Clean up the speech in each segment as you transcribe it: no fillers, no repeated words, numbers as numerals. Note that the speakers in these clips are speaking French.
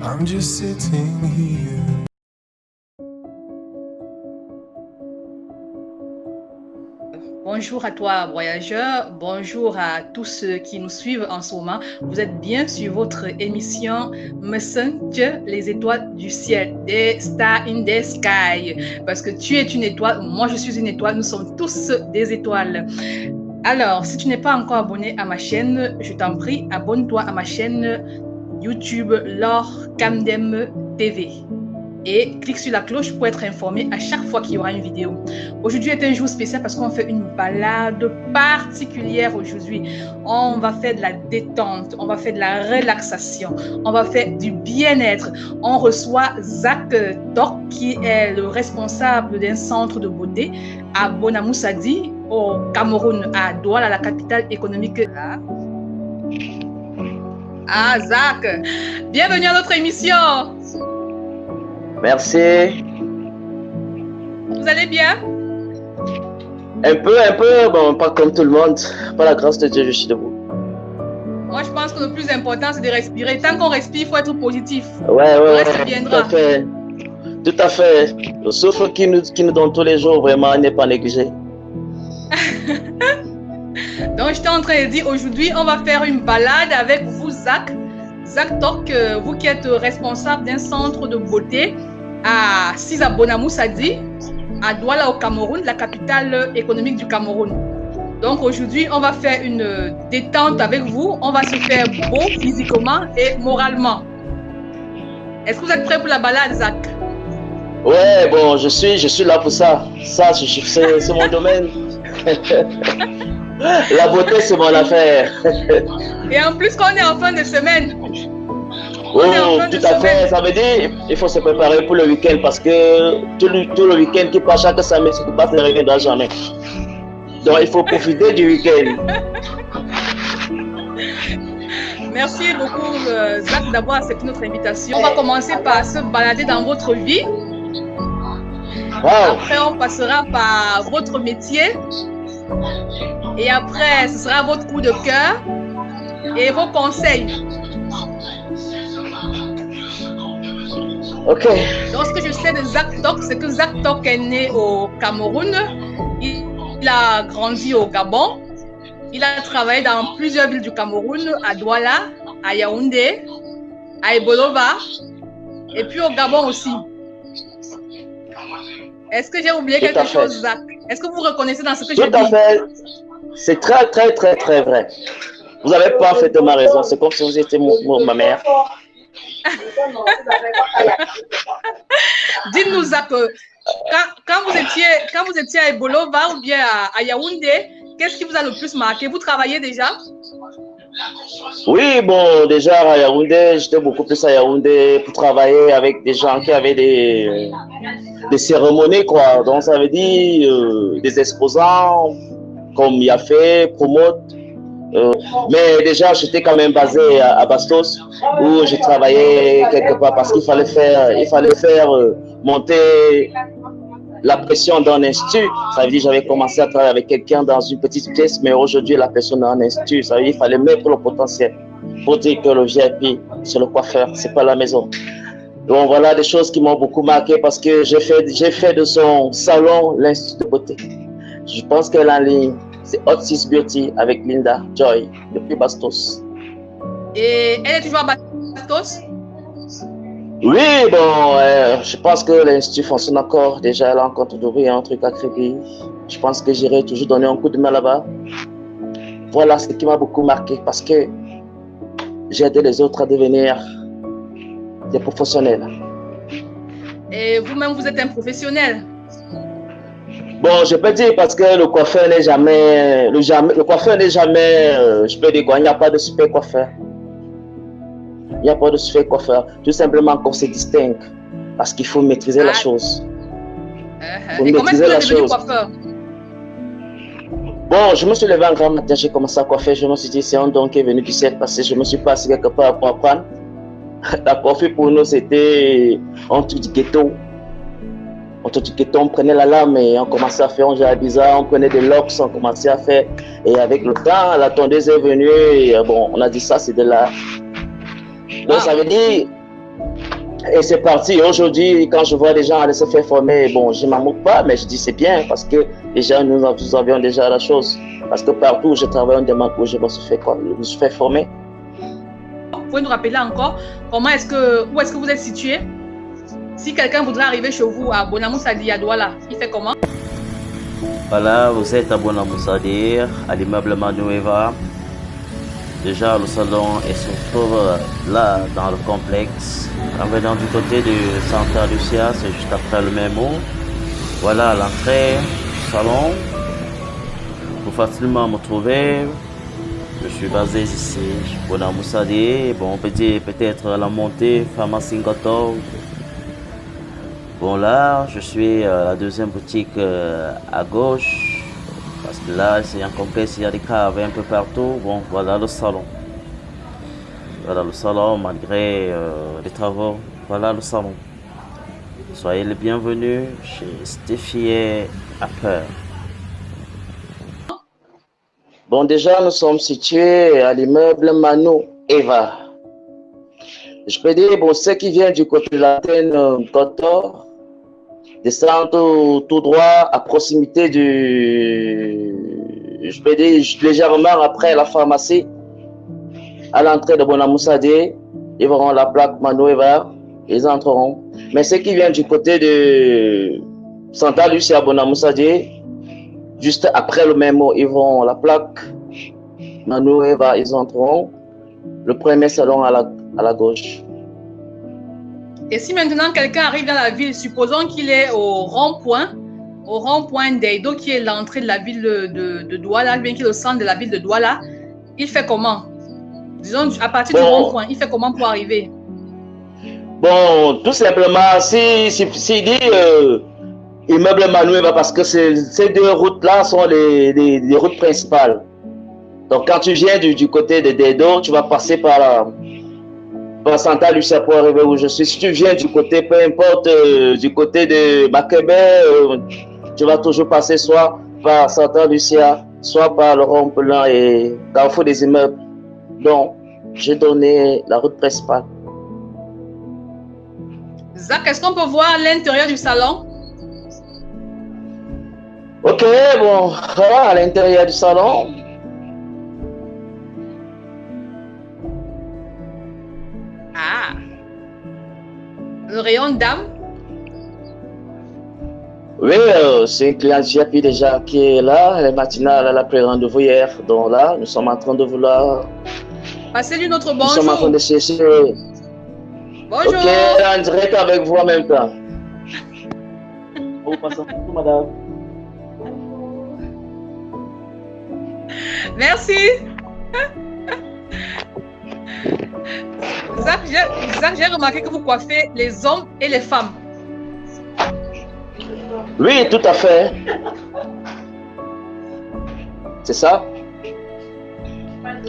I'm just sitting here. Bonjour à toi, voyageur. Bonjour à tous ceux qui nous suivent en ce moment. Vous êtes bien sur votre émission Messenger, les étoiles du ciel, des stars in the sky. Parce que tu es une étoile, moi je suis une étoile, nous sommes tous des étoiles. Alors, si tu n'es pas encore abonné à ma chaîne, je t'en prie, abonne-toi à ma chaîne YouTube Laure Kamdem TV. Et clique sur la cloche pour être informé à chaque fois qu'il y aura une vidéo. Aujourd'hui est un jour spécial parce qu'on fait une balade particulière aujourd'hui. On va faire de la détente, on va faire de la relaxation, on va faire du bien-être. On reçoit Zach Tok qui est le responsable d'un centre de beauté à Bonamoussadi au Cameroun, à Douala, la capitale économique. Ah, Zach, bienvenue à notre émission. Merci. Vous allez bien? Un peu, bon, pas comme tout le monde. Par la grâce de Dieu, je suis debout. Moi, je pense que le plus important, c'est de respirer. Tant qu'on respire, il faut être positif. Ouais, le reste viendra. Tout à fait. Tout à fait. Le souffle qui nous donne tous les jours, vraiment, n'est pas négligé. Donc, j'étais en train de dire, aujourd'hui, on va faire une balade avec vous, Zach. Zach Tok, vous qui êtes responsable d'un centre de beauté à Sisa Bonamoussadi, à Douala au Cameroun, la capitale économique du Cameroun. Donc aujourd'hui, on va faire une détente avec vous. On va se faire beau physiquement et moralement. Est-ce que vous êtes prêts pour la balade, Zach? Ouais, bon, je suis là pour ça. Ça, c'est mon domaine. La beauté, c'est mon affaire. Et en plus, qu'on est en fin de semaine. Oh, tout à fait. Ça veut dire il faut se préparer pour le week-end parce que tout le week-end qui passe chaque samedi, ce qui passe ne reviendra jamais. Donc, il faut profiter du week-end. Merci beaucoup, Zach, d'avoir accepté notre invitation. On va commencer par se balader dans votre vie. Wow. Après, on passera par votre métier. Et après, ce sera votre coup de cœur et vos conseils. Ok. Donc, ce que je sais de Zach Tok, c'est que Zach Tok est né au Cameroun. Il a grandi au Gabon. Il a travaillé dans plusieurs villes du Cameroun, à Douala, à Yaoundé, à Ebolova, et puis au Gabon aussi. Est-ce que j'ai oublié quelque chose, Zach? Est-ce que vous reconnaissez dans ce que je dis? Tout à fait. C'est très, très, très, très vrai. Vous avez parfaitement raison. C'est comme si vous étiez ma mère. Dites-nous, Zach, quand vous étiez à Ebolova ou bien à Yaoundé, qu'est-ce qui vous a le plus marqué? Vous travaillez déjà? Oui, bon, déjà à Yaoundé, j'étais beaucoup plus à Yaoundé pour travailler avec des gens qui avaient des cérémonies, quoi. Donc, ça veut dire des exposants comme Yafé, Promote. Mais déjà, j'étais quand même basé à Bastos où je travaillais quelque part parce qu'il fallait faire monter la pression d'un institut. Ça veut dire que j'avais commencé à travailler avec quelqu'un dans une petite pièce, mais aujourd'hui, la personne est en institut. Ça veut dire qu'il fallait mettre le potentiel pour dire que le VIP, c'est le coiffeur, c'est pas la maison. Donc voilà des choses qui m'ont beaucoup marqué parce que j'ai fait de son salon l'Institut de beauté. Je pense qu'elle est en ligne. C'est Hot Sis Beauty avec Linda Joy depuis Bastos. Et elle est toujours à Bastos? Oui, bon, je pense que l'Institut fonctionne encore. Déjà, elle a encore d'ouvrir un truc à Crédit. Je pense que j'irai toujours donner un coup de main là-bas. Voilà ce qui m'a beaucoup marqué parce que j'ai aidé les autres à devenir des professionnels. Et vous-même, vous êtes un professionnel? Bon, je peux dire parce que le coiffeur n'est jamais, le coiffeur n'est jamais, je peux dire quoi, il n'y a pas de super coiffeur. Il n'y a pas de super coiffeur. Tout simplement qu'on se distingue parce qu'il faut maîtriser la chose. Et comment est-ce que vous êtes devenu coiffeur? Bon, je me suis levé un grand matin, j'ai commencé à coiffer. Je me suis dit, c'est un don qui est venu du ciel parce que je me suis passé quelque part pour apprendre. La coiffure pour nous, c'était un truc du ghetto. On prenait la lame et on commençait à faire un genre bizarre, on prenait des locks, on commençait à faire. Et avec le temps, la tondeuse est venue et bon, on a dit ça, c'est de l'art. Donc ça veut dire, Et c'est parti. Aujourd'hui, quand je vois des gens aller se faire former, bon, je ne m'en moque pas, mais je dis c'est bien parce que déjà, nous avions déjà la chose. Parce que partout où je travaille, on demande où je me suis fait former. Vous pouvez nous rappeler encore où est-ce que vous êtes situé? Si quelqu'un voudrait arriver chez vous à Bonamoussadi, à Douala, il fait comment? Voilà, vous êtes à Bonamoussadi, à l'immeuble Manueva. Déjà, le salon se trouve là, dans le complexe. En venant du côté de Santa Lucia, c'est juste après le mémo. Voilà l'entrée du salon. Pour facilement me trouver, je suis basé ici, Bonamoussadi. Bon, on peut dire peut-être la montée, Pharmacie Ngoto. Bon, là, je suis à la deuxième boutique à gauche. Parce que là, c'est un complexe, il y a des caves un peu partout. Bon, voilà le salon. Voilà le salon, malgré les travaux. Voilà le salon. Soyez les bienvenus chez Stéphie Apper. Bon, déjà, nous sommes situés à l'immeuble Manu Eva. Je peux dire, bon, ceux qui viennent du côté de l'antenne Kotor, descendent tout droit à proximité je peux dire, légèrement après la pharmacie, à l'entrée de Bonamoussadi, ils verront la plaque Manueva, ils entreront. Mais ceux qui viennent du côté de Santa Lucia Bonamoussadi, juste après le même mot, ils verront la plaque Manueva, ils entreront. Le premier salon à la gauche. Et si maintenant quelqu'un arrive dans la ville, supposons qu'il est au rond-point d'Eido, qui est l'entrée de la ville de Douala, bien qu'il est au centre de la ville de Douala, il fait comment? Disons, à partir du rond-point, il fait comment pour arriver? Bon, tout simplement, si dit immeuble Manueva, parce que ces deux routes-là sont les routes principales. Donc, quand tu viens du côté de Dedo, tu vas passer par Santa Lucia pour arriver où je suis. Si tu viens du côté, peu importe, du côté de Bakebe, tu vas toujours passer soit par Santa Lucia, soit par le rond-point et Carrefour des immeubles. Donc, j'ai donné la route principale. Zach, est-ce qu'on peut voir l'intérieur du salon? Ok, bon, voilà à l'intérieur du salon. Ah, le rayon dame? Oui, c'est une cliente JP déjà qui est là. Elle est matinale, elle a pris rendez-vous hier. Donc là, nous sommes en train de vouloir. Passez-lui notre bonjour. Nous sommes en train de chercher. Bonjour. Ok, en direct avec vous en même temps. Vous passez tout, madame. Merci. Zach, j'ai remarqué que vous coiffez les hommes et les femmes. Oui, tout à fait. C'est ça.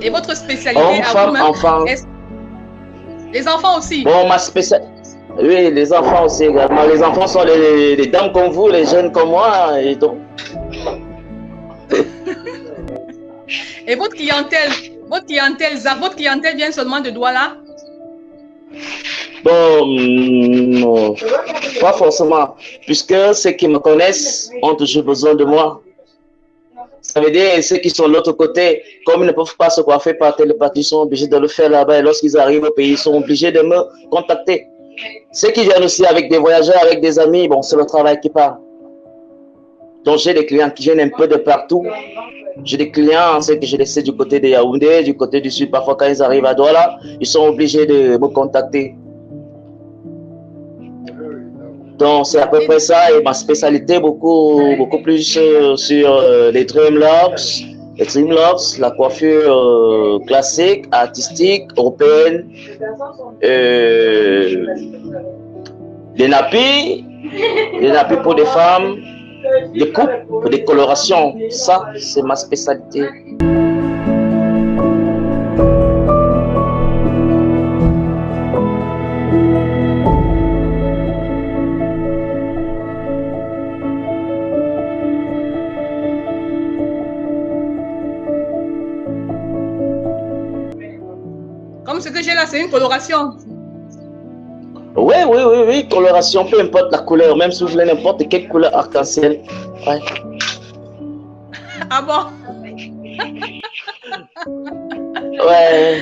Et votre spécialité à vous-même? Enfants. Les enfants aussi. Bon, ma spécialité. Oui, les enfants aussi également. Les enfants sont les dames comme vous, les jeunes comme moi. Et donc. Et votre clientèle, Zach, votre clientèle vient seulement de Douala? Bon, non, pas forcément, puisque ceux qui me connaissent ont toujours besoin de moi. Ça veut dire ceux qui sont de l'autre côté, comme ils ne peuvent pas se coiffer par télépathie, ils sont obligés de le faire là-bas. Et lorsqu'ils arrivent au pays, ils sont obligés de me contacter. Ceux qui viennent aussi avec des voyageurs, avec des amis, bon, c'est le travail qui part. Donc j'ai des clients qui viennent un peu de partout. J'ai des clients, ceux que je laisse du côté de Yaoundé, du côté du sud. Parfois, quand ils arrivent à Douala, ils sont obligés de me contacter. Donc, c'est à peu près ça. Et ma spécialité, beaucoup plus sur les Dreamlocks, la coiffure classique, artistique, européenne, les nappis pour des femmes, des coupes, des colorations. Ça, c'est ma spécialité. Comme ce que j'ai là, c'est une coloration. Oui, oui, oui, oui, coloration, peu importe la couleur, même si vous voulez n'importe quelle couleur arc-en-ciel. Ouais. Ah bon? Ouais.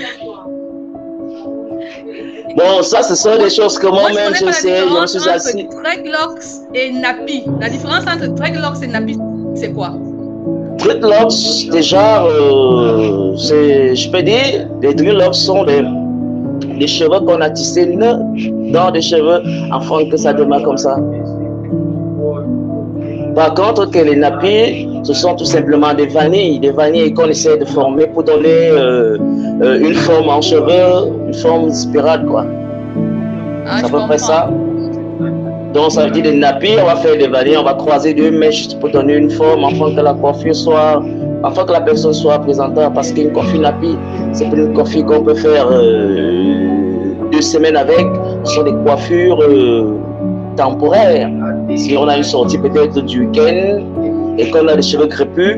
Bon, ça, ce sont des choses que moi-même, je sais, je me suis assis. Dreadlocks et nappy. La différence entre dreadlocks et nappy, c'est quoi? Dreadlocks, déjà, je peux dire, les dreadlocks sont des cheveux qu'on a tissés dans des cheveux afin que ça demeure comme ça. Par contre, que les nappis, ce sont tout simplement des vanilles qu'on essaie de former pour donner une forme en cheveux, une forme spirale, quoi. Ah, c'est à peu près ça. Donc, ça veut dire des nappis, on va faire des vanilles, on va croiser deux mèches pour donner une forme, afin que la coiffure soit, afin que la personne soit présentable. Parce qu'une coiffure nappie, c'est pas une coiffure qu'on peut faire 2 semaines avec. Ce sont des coiffures temporaires. Si on a une sortie peut-être du week-end et qu'on a des cheveux crépus,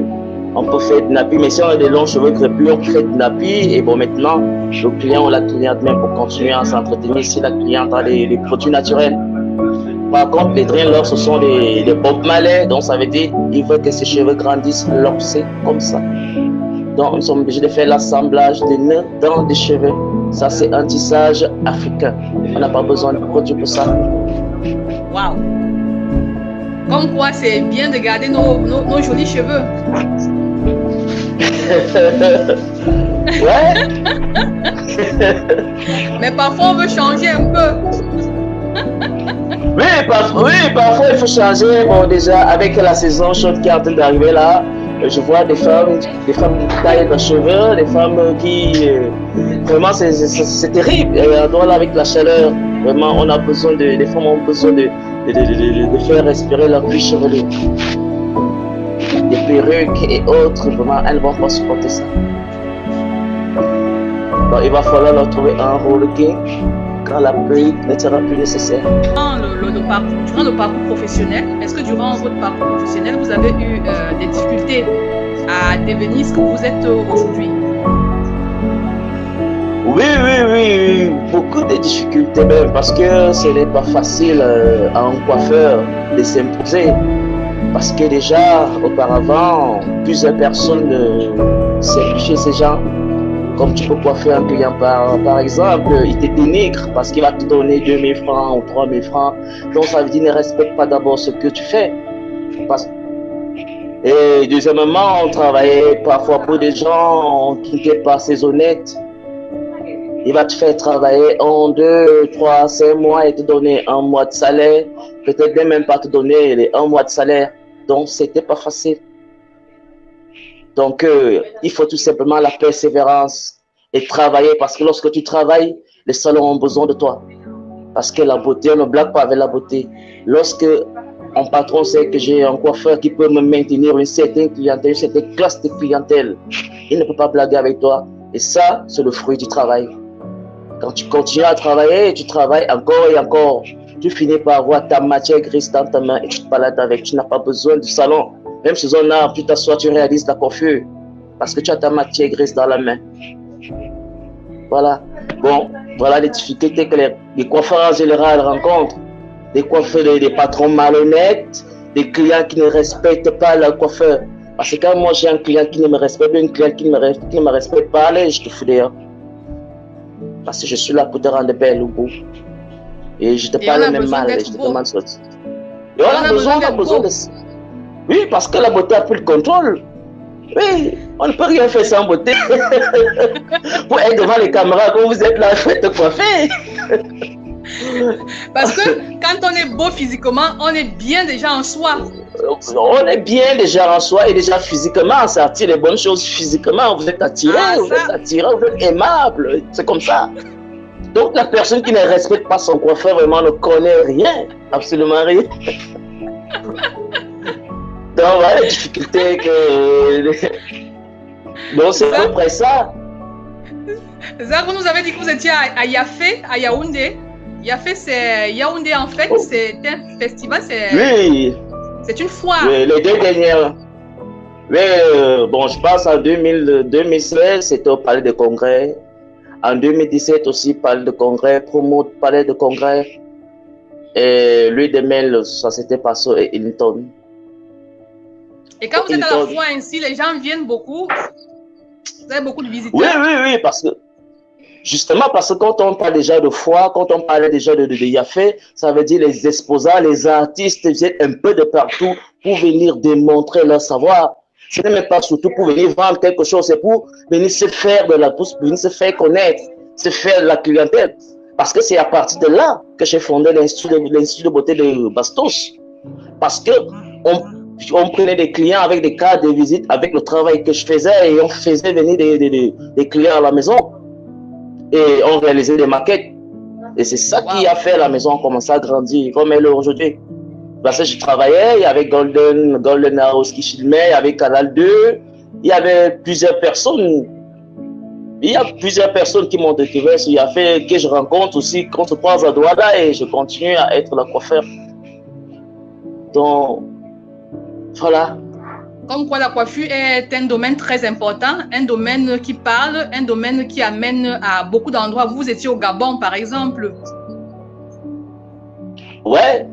on peut faire des nappis. Mais si on a des longs cheveux crépus, on fait des nappis. Et bon, maintenant, le client ou la cliente même pour continuer à s'entretenir si la cliente a des produits naturels. Par contre, les dreadlocks, ce sont des Bob Marley, donc ça veut dire qu'il veut que ses cheveux grandissent lorsé comme ça. Donc, nous sommes obligés de faire l'assemblage des nœuds dans des cheveux. Ça, c'est un tissage africain. On n'a pas besoin de produits pour ça. Waouh! Comme quoi, c'est bien de garder nos jolis cheveux. Ouais. Mais parfois, on veut changer un peu. Oui, parfois il faut changer. Bon, déjà, avec la saison chaude qui est en train d'arriver là, je vois des femmes qui taillent leurs cheveux, des femmes qui... vraiment, c'est terrible. Et avec la chaleur, vraiment, on a besoin les femmes ont besoin de faire respirer leur vie chevelue. Des perruques et autres, vraiment, elles ne vont pas supporter ça. Donc, il va falloir leur trouver un rôle quand la perruque ne sera plus nécessaire. Durant le parcours professionnel, est-ce que durant votre parcours professionnel, vous avez eu des difficultés à devenir ce que vous êtes aujourd'hui? Oui, beaucoup de difficultés même, parce que ce n'est pas facile à un coiffeur de s'imposer. Parce que déjà, auparavant, plusieurs personnes servaient chez ces gens. Comme tu peux coiffer un client par exemple, il te dénigre parce qu'il va te donner 2000 francs ou 3000 francs. Donc ça veut dire ne respecte pas d'abord ce que tu fais. Et deuxièmement, on travaillait parfois pour des gens qui n'étaient pas assez honnêtes. Il va te faire travailler 1, 2, 3, 5 mois et te donner 1 mois de salaire. Peut-être même pas te donner les 1 mois de salaire. Donc c'était pas facile. Donc, il faut tout simplement la persévérance et travailler parce que lorsque tu travailles, les salons ont besoin de toi. Parce que la beauté, on ne blague pas avec la beauté. Lorsque un patron sait que j'ai un coiffeur qui peut me maintenir une certaine clientèle, une certaine classe de clientèle, il ne peut pas blaguer avec toi. Et ça, c'est le fruit du travail. Quand tu continues à travailler, tu travailles encore et encore, tu finis par avoir ta matière grise dans ta main et tu te balades avec. Tu n'as pas besoin du salon. Même si on a, tu t'assois, tu réalises la coiffure. Parce que tu as ta matière grise dans la main. Voilà. Bon, voilà les difficultés que les coiffeurs en général rencontrent. Des coiffeurs, des patrons malhonnêtes, des clients qui ne respectent pas leur coiffeur. Parce que quand moi j'ai un client qui ne me respecte pas, une cliente qui ne me respecte pas, allez, je te fous dehors. Parce que je suis là pour te rendre belle au bout. Et je te parle même mal, je te demande ça. Et on a besoin de ça. Oui, parce que la beauté a pris le contrôle. Oui, on ne peut rien faire sans beauté. Pour être devant les caméras, quand vous êtes là, faites coiffer. Parce que quand on est beau physiquement, on est bien déjà en soi. On est bien déjà en soi et déjà physiquement, ça attire les bonnes choses physiquement. Vous êtes attiré, vous êtes aimable. C'est comme ça. Donc la personne qui ne respecte pas son coiffeur vraiment ne connaît rien, absolument rien. Donc voilà les difficultés que... Donc c'est à peu près ça. Zach, vous nous avez dit que vous étiez à Yafé, à Yaoundé. Yafé, c'est Yaoundé en fait, c'est un festival, oui. C'est une foire. Oui, les 2 dernières. Oui, bon, je pense en 2016, c'était au Palais de Congrès. En 2017 aussi, Palais de Congrès, promo Palais de Congrès. Et lui de Mel, ça s'était passé à Hilton. Et quand vous êtes à la foi ainsi, les gens viennent beaucoup. Vous avez beaucoup de visiteurs. Oui, parce que justement, parce que quand on parle déjà de foi, quand on parle déjà de Yafé, ça veut dire les exposants, les artistes viennent un peu de partout pour venir démontrer leur savoir. Ce n'est même pas surtout pour venir vendre quelque chose, c'est pour venir se faire de la pousse, venir se faire connaître, se faire de la clientèle. Parce que c'est à partir de là que j'ai fondé l'Institut de beauté de Bastos. Parce que on prenait des clients avec des cartes de visite, avec le travail que je faisais, et on faisait venir des clients à la maison. Et on réalisait des maquettes. Et c'est ça qui a fait la maison commencer à grandir comme elle est aujourd'hui. Parce que je travaillais, il y avait Golden House qui filmait, il y avait Canal 2, il y avait plusieurs personnes. Il y a plusieurs personnes qui m'ont découvert sur Yafé, que je rencontre aussi quand je passe à Douala et je continue à être la coiffeur. Donc, voilà. Comme quoi la coiffure est un domaine très important, un domaine qui parle, un domaine qui amène à beaucoup d'endroits. Vous étiez au Gabon, par exemple. Ouais,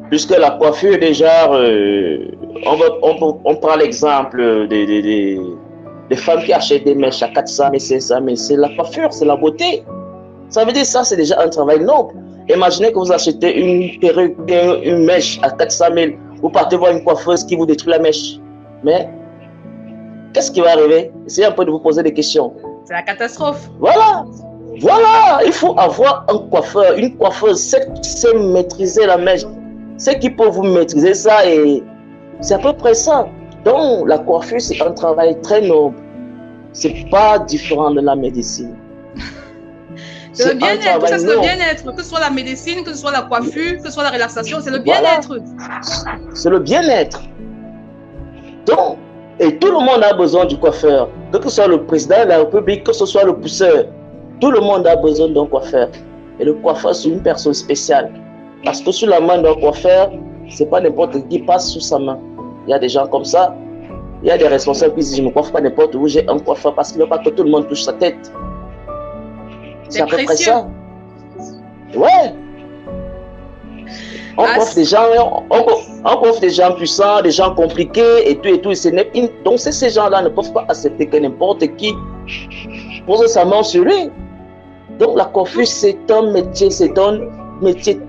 puisque la coiffure, déjà, on prend l'exemple des femmes qui achètent des mèches à 400 000, 500 000. C'est la coiffure, c'est la beauté. Ça veut dire ça, c'est déjà un travail noble. Imaginez que vous achetez une perruque, une mèche à 400 000. Vous partez voir une coiffeuse qui vous détruit la mèche. Mais qu'est-ce qui va arriver? Essayez un peu de vous poser des questions. C'est la catastrophe. Voilà, il faut avoir un coiffeur, une coiffeuse, c'est maîtriser la mèche, c'est qui peut vous maîtriser ça et c'est à peu près ça. Donc la coiffure c'est un travail très noble, c'est pas différent de la médecine. C'est le bien-être, tout ça c'est le bien-être, que ce soit la médecine, que ce soit la coiffure, que ce soit la relaxation, c'est le bien-être. Voilà. C'est le bien-être. Donc, et tout le monde a besoin du coiffeur, que ce soit le président de la République, que ce soit le pousseur, tout le monde a besoin d'un coiffeur. Et le coiffeur, c'est une personne spéciale. Parce que sur la main d'un coiffeur, c'est pas n'importe qui passe sous sa main. Il y a des gens comme ça, il y a des responsables qui disent je ne me coiffe pas n'importe où, j'ai un coiffeur parce qu'il ne veut pas que tout le monde touche sa tête. C'est à peu près ça. Ouais. On coiffe des gens puissants, des gens compliqués et tout et tout. Donc ces gens-là ne peuvent pas accepter que n'importe qui pose sa main sur lui. Donc la coiffure c'est un métier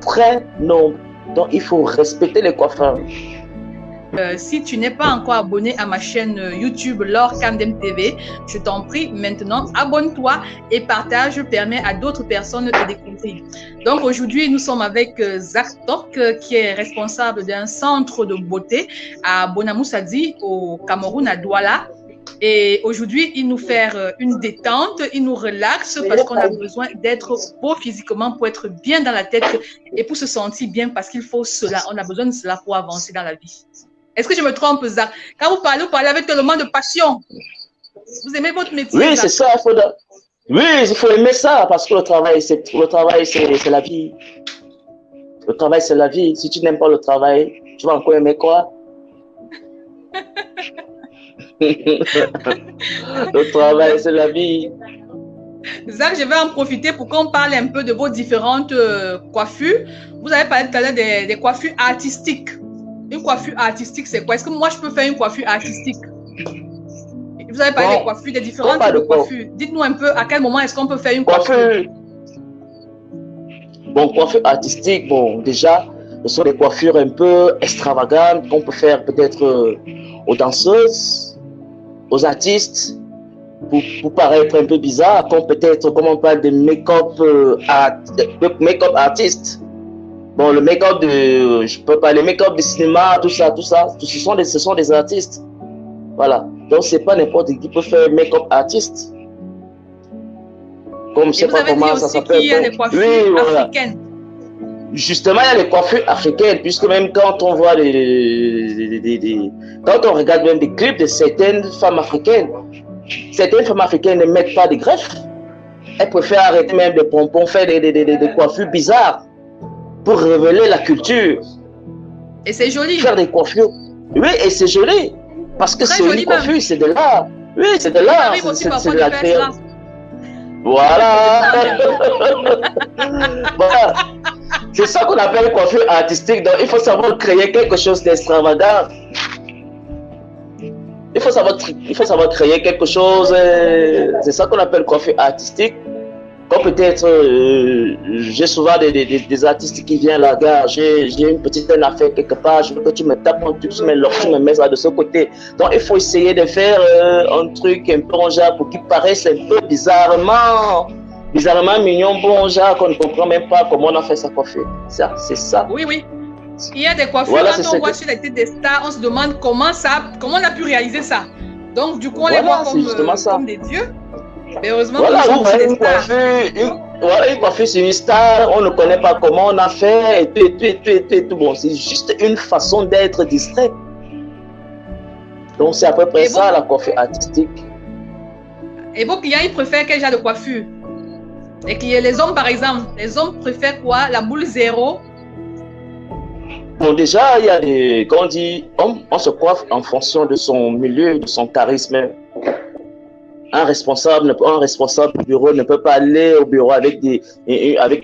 très noble. Donc il faut respecter les coiffeurs. Si tu n'es pas encore abonné à ma chaîne YouTube Laure Kandem TV, je t'en prie maintenant abonne-toi et partage, permet à d'autres personnes de découvrir. Donc aujourd'hui nous sommes avec Zach Tok qui est responsable d'un centre de beauté à Bonamoussadi au Cameroun à Douala. Et aujourd'hui, il nous fait une détente, il nous relaxe parce qu'on a besoin d'être beau physiquement pour être bien dans la tête et pour se sentir bien parce qu'il faut cela. On a besoin de cela pour avancer dans la vie. Est-ce que je me trompe, Zach? Quand vous parlez avec tellement de passion. Vous aimez votre métier? Oui, c'est ça. Oui, il faut aimer ça parce que le travail, c'est la vie. Le travail, c'est la vie. Si tu n'aimes pas le travail, tu vas encore aimer quoi? Le travail, c'est la vie. Zach, je vais en profiter pour qu'on parle un peu de vos différentes coiffures. Vous avez parlé tout à l'heure des coiffures artistiques. Une coiffure artistique, c'est quoi? Est-ce que moi, je peux faire une coiffure artistique? Vous avez parlé des coiffures, des différentes types de coiffures. Dites-nous un peu à quel moment est-ce qu'on peut faire une coiffure? Bon, coiffure artistique, bon, déjà, ce sont des coiffures un peu extravagantes qu'on peut faire peut-être aux danseuses, aux artistes, pour paraître un peu bizarre, comme peut-être, comme on parle de make-up artiste. Bon, le make-up je peux parler make-up de cinéma, tout ça, ce sont des artistes. Voilà. Donc, c'est pas n'importe qui peut faire make-up artiste. Comme je sais pas comment ça s'appelle. Il y a les coiffures africaines. Justement, il y a les coiffures africaines, puisque même quand on voit quand on regarde même des clips de certaines femmes africaines ne mettent pas de greffes. Elles préfèrent arrêter même des pompons, faire des coiffures bizarres pour révéler la culture. Et c'est joli. Faire des coiffures. Oui, et c'est joli. Parce que c'est une coiffure, c'est de l'art. Oui, c'est de l'art. C'est de la création. Voilà. Voilà. C'est ça qu'on appelle coiffure artistique. Donc, il faut savoir créer quelque chose d'extravagant. Il faut savoir créer quelque chose. C'est ça qu'on appelle coiffure artistique. Comme peut-être, j'ai souvent des artistes qui viennent là, gars, j'ai une petite affaire quelque part, je veux que tu me tapes un truc, tu me mets ça de ce côté. Donc, il faut essayer de faire un truc un peu genre pour qu'il paraisse un peu bizarrement mignon, bon genre, qu'on ne comprend même pas comment on a fait sa coiffure. Ça, c'est ça. Oui, oui. Il y a des coiffures, voilà, quand on voit sur les têtes des stars, on se demande comment on a pu réaliser ça. Donc, du coup, on les voit comme des dieux. Mais heureusement, voilà, une coiffure sur une star, on ne connaît pas comment on a fait, et tout. Bon, c'est juste une façon d'être distrait. Donc, c'est à peu près ça, la coiffure artistique. Et vos clients, ils préfèrent quel genre de coiffure? Les hommes, par exemple, les hommes préfèrent quoi? La boule zéro? Bon, déjà, il y a des, quand on dit, on se coiffe en fonction de son milieu, de son charisme. Un responsable du bureau ne peut pas aller au bureau avec des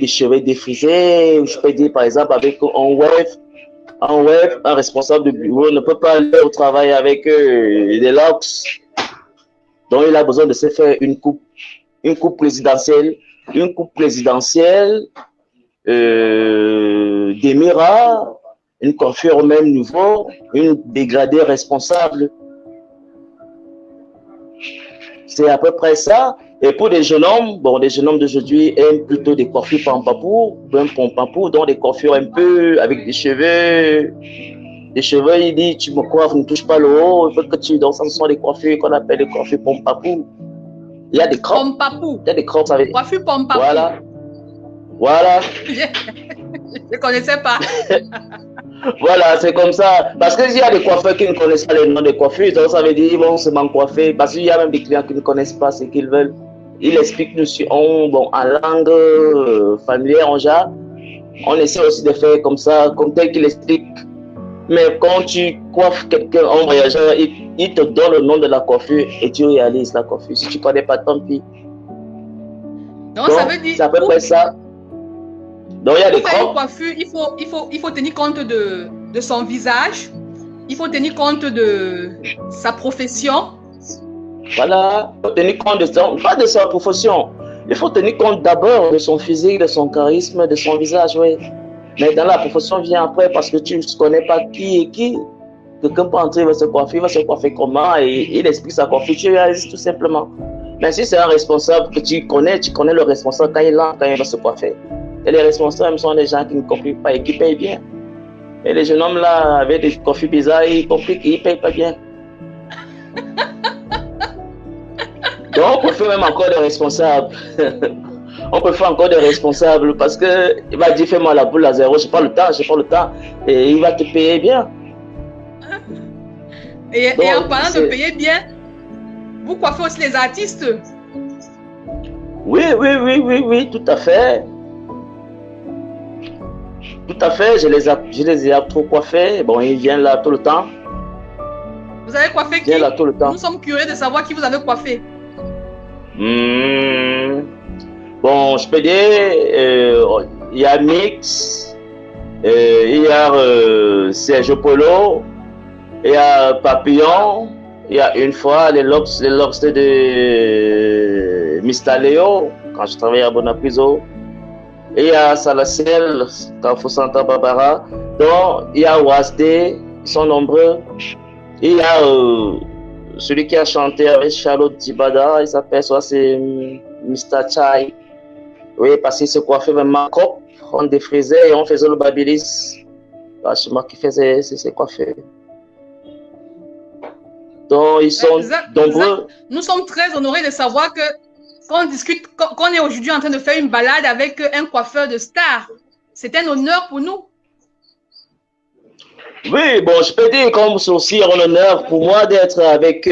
cheveux défrisés. Je peux dire, par exemple, avec un responsable du bureau ne peut pas aller au travail avec des locks. Donc, il a besoin de se faire une coupe présidentielle, des miras, une coiffure au même niveau, une dégradée responsable. C'est à peu près ça. Et pour des jeunes hommes, les jeunes hommes d'aujourd'hui aiment plutôt des coiffures pompapour, donc des coiffures un peu avec des cheveux. Des cheveux, il dit, tu me coiffes, ne touche pas le haut, il faut que tu danses. Ce sont des coiffures qu'on appelle des coiffures pompapour. Il y a des crops. Pompapour. Il y a des crops avec. Coiffure pompapour. Voilà. Je ne connaissais pas. Voilà, c'est comme ça. Parce qu'il y a des coiffeurs qui ne connaissent pas les noms des coiffures, donc ça veut dire qu'ils vont se coiffer. Parce qu'il y a même des clients qui ne connaissent pas ce qu'ils veulent. Ils expliquent en langue familière, en genre. On essaie aussi de faire comme ça, comme tel qu'il explique. Mais quand tu coiffes quelqu'un en voyageant, il te donne le nom de la coiffure et tu réalises la coiffure. Si tu ne connais pas, tant pis. Donc ça veut dire. C'est à peu près ça. Donc, il y a des une coiffure, il faut tenir compte de son visage, il faut tenir compte de sa profession. Voilà, il faut tenir compte pas de sa profession. Il faut tenir compte d'abord de son physique, de son charisme, de son visage, oui. Mais dans la profession vient après parce que tu ne connais pas qui est qui. Quelqu'un peut entrer, il va se coiffer comment et il explique sa coiffure, tu réalises tout simplement. Mais si c'est un responsable que tu connais le responsable quand il va se coiffer. Et les responsables sont des gens qui ne comprennent pas et qui payent bien. Et les jeunes hommes là, avec des coiffures bizarres, ils comprennent qu'ils ne payent pas bien. Donc, on peut faire même encore des responsables. On peut faire encore des responsables parce qu'il va dire fais-moi la boule à zéro, j'ai pas le temps. Et il va te payer bien. Et en parlant de payer bien, vous coiffez aussi les artistes? Oui, tout à fait. Tout à fait, je les ai trop coiffés. Bon, ils viennent là tout le temps. Vous avez coiffé qui? Là tout le temps. Nous sommes curieux de savoir qui vous avez coiffé. Bon, je peux dire, il y a Mix, il y a Sergio Polo, il y a Papillon, il y a une fois les locks de Mr. Léo, quand je travaillais à Bonapiso. Et il y a Salacel, Carrefour Santa Barbara. Donc, il y a Wasde, ils sont nombreux. Et il y a celui qui a chanté avec Charlotte Dibada, il s'appelle soit c'est Mr. Chai. Oui, parce qu'il se coiffait vraiment crop, on défrisait et on faisait le babilis. C'est moi qui faisais ces coiffures. Donc, ils sont nombreux. Nous sommes très honorés de savoir que qu'on discute, qu'on est aujourd'hui en train de faire une balade avec un coiffeur de star. C'est un honneur pour nous. Oui, bon, je peux dire comme c'est aussi un honneur pour moi d'être avec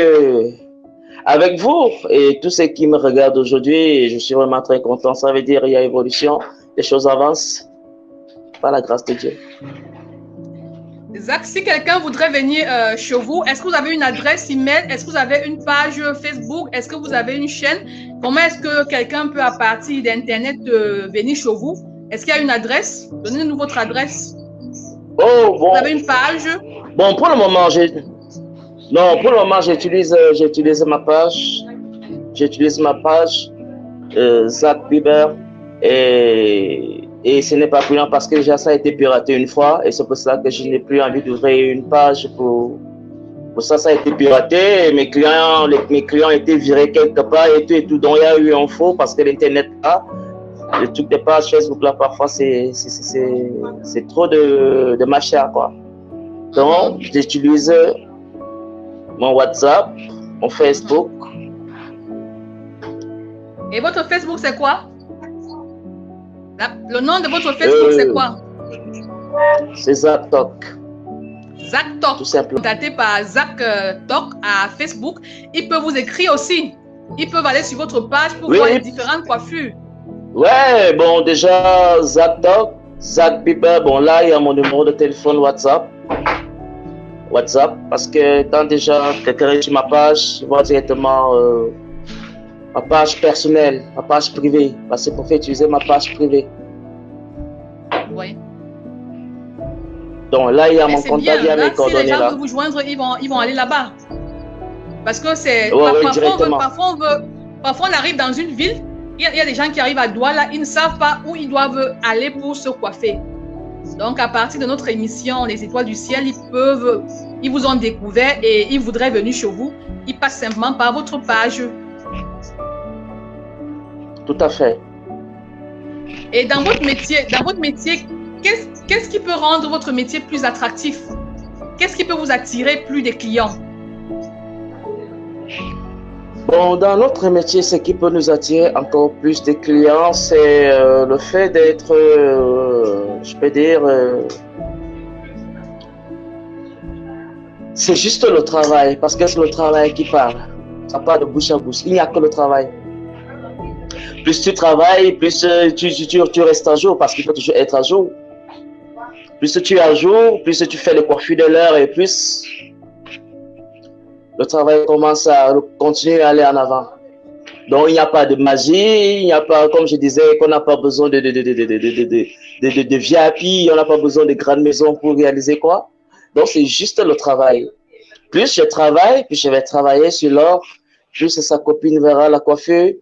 vous et tous ceux qui me regardent aujourd'hui. Je suis vraiment très content. Ça veut dire qu'il y a évolution, les choses avancent par la grâce de Dieu. Zach, si quelqu'un voudrait venir chez vous, est-ce que vous avez une adresse email? Est-ce que vous avez une page Facebook? Est-ce que vous avez une chaîne? Comment est-ce que quelqu'un peut, à partir d'Internet, venir chez vous Est-ce qu'il y a une adresse? Donnez-nous votre adresse. Oh, bon. Vous avez une page? Bon, pour le moment, j'utilise ma page. J'utilise ma page, Zach Bieber. Et ce n'est pas payant parce que déjà ça a été piraté une fois. Et c'est pour cela que je n'ai plus envie d'ouvrir une page pour ça. Ça a été piraté. Mes clients étaient virés quelque part et tout. Donc il y a eu un faux parce que l'Internet là, le truc des pages Facebook là, parfois c'est trop de machin quoi. Donc j'utilise mon WhatsApp, mon Facebook. Et votre Facebook c'est quoi? Le nom de votre Facebook c'est quoi? C'est Zach Talk. Zach Talk. Tout simplement. Contacté par Zach Talk à Facebook. Ils peuvent vous écrire aussi. Ils peuvent aller sur votre page pour voir les différentes coiffures. Ouais, bon, déjà, Zach Talk, Zach Bieber, bon, là, il y a mon numéro de téléphone WhatsApp, parce que quand déjà quelqu'un est sur ma page, je vois directement ma page personnelle, ma page privée, parce que pour faire utiliser ma page privée. Oui. Donc là, il y a mon contact, il y a mes coordonnées là. Si les gens veulent vous joindre, ils vont aller là-bas. Parce que c'est... Parfois, on arrive dans une ville, il y a des gens qui arrivent à Douala, ils ne savent pas où ils doivent aller pour se coiffer. Donc, à partir de notre émission, Les Étoiles du Ciel, ils vous ont découvert et ils voudraient venir chez vous. Ils passent simplement par votre page. Tout à fait. Et dans votre métier, qu'est-ce qui peut rendre votre métier plus attractif? Qu'est-ce qui peut vous attirer plus des clients? Bon, dans notre métier, ce qui peut nous attirer encore plus des clients, c'est le fait d'être, je peux dire, c'est juste le travail, parce que c'est le travail qui parle. Ça part de bouche à bouche. Il n'y a que le travail. Plus tu travailles, plus tu restes à jour, parce qu'il faut toujours être à jour. Plus tu es à jour, plus tu fais les coiffures de l'heure et plus le travail commence à continuer à aller en avant. Donc, il n'y a pas de magie, il n'y a pas, comme je disais, qu'on n'a pas besoin de VIP, on n'a pas besoin de grandes maisons pour réaliser quoi. Donc, c'est juste le travail. Plus je travaille, plus je vais travailler sur l'or, plus sa copine verra la coiffure,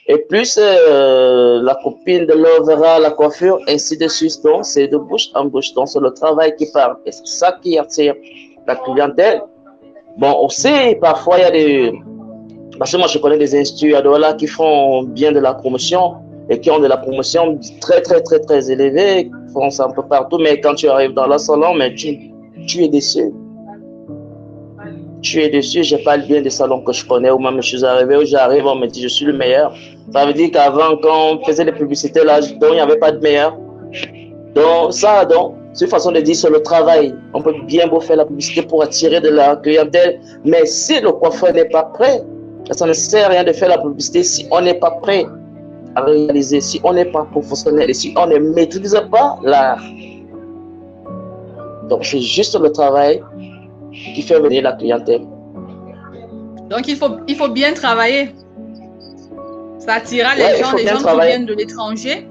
et plus la copine de l'or verra la coiffure, ainsi de suite. Donc, c'est de bouche en bouche. Donc, c'est le travail qui parle. Et c'est ça qui attire la clientèle. Bon, on sait, parfois, il y a des... Parce que moi, je connais des instituts à Douala qui font bien de la promotion et qui ont de la promotion très, très, très, très élevée, qui font ça un peu partout. Mais quand tu arrives dans le salon, mais tu es déçu. Tu es déçu. Je parle bien des salons que je connais, ou même je suis arrivé, où j'arrive, on me dit je suis le meilleur. Ça veut dire qu'avant, quand on faisait les publicités là, donc il n'y avait pas de meilleur. Donc, c'est une façon de dire sur le travail. On peut bien beau faire la publicité pour attirer de la clientèle, mais si le coiffeur n'est pas prêt, ça ne sert à rien de faire la publicité si on n'est pas prêt à réaliser, si on n'est pas professionnel et si on ne maîtrise pas l'art. Donc, c'est juste le travail qui fait venir la clientèle. Donc, il faut bien travailler. Ça attirera les gens qui viennent de l'étranger.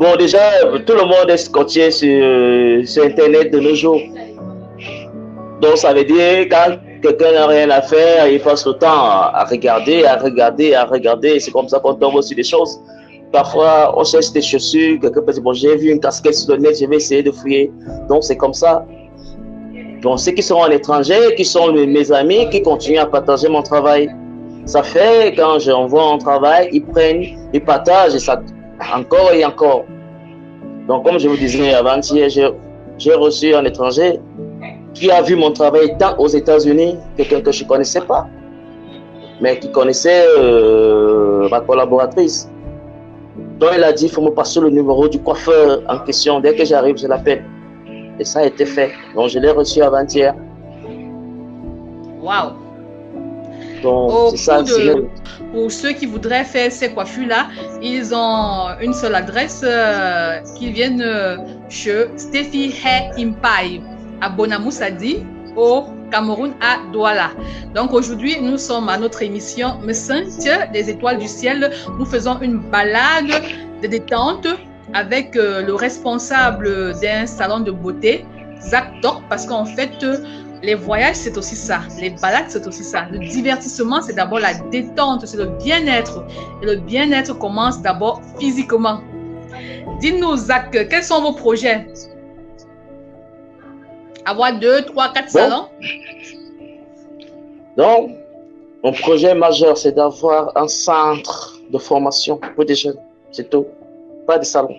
Bon, déjà, tout le monde est scotché sur Internet de nos jours. Donc, ça veut dire quand quelqu'un n'a rien à faire, il passe le temps à regarder. C'est comme ça qu'on tombe aussi des choses. Parfois, on cherche des chaussures, quelqu'un peut dire, bon, j'ai vu une casquette sur le net, je vais essayer de fouiller. Donc, c'est comme ça. Donc, ceux qui sont en étranger, qui sont mes amis, qui continuent à partager mon travail. Ça fait, quand j'envoie mon travail, ils prennent, ils partagent, et ça, encore et encore. Donc, comme je vous disais avant-hier, j'ai reçu un étranger qui a vu mon travail tant aux États-Unis, quelqu'un que je ne connaissais pas, mais qui connaissait ma collaboratrice. Donc, il a dit, il faut me passer le numéro du coiffeur en question. Dès que j'arrive, je l'appelle. Et ça a été fait. Donc, je l'ai reçu avant-hier. Waouh! Donc, c'est ça. Pour ceux qui voudraient faire ces coiffures-là, ils ont une seule adresse qui viennent chez Steffi Hair Empire à Bonamoussadi, au Cameroun, à Douala. Donc aujourd'hui, nous sommes à notre émission Me Sentir des Étoiles du Ciel. Nous faisons une balade de détente avec le responsable d'un salon de beauté, Zach Doc, parce qu'en fait, les voyages, c'est aussi ça. Les balades, c'est aussi ça. Le divertissement, c'est d'abord la détente, c'est le bien-être. Et le bien-être commence d'abord physiquement. Dites-nous, Zach, quels sont vos projets? Avoir 2, 3, 4 salons? Donc, mon projet majeur, c'est d'avoir un centre de formation pour des jeunes. C'est tout. Pas de salon.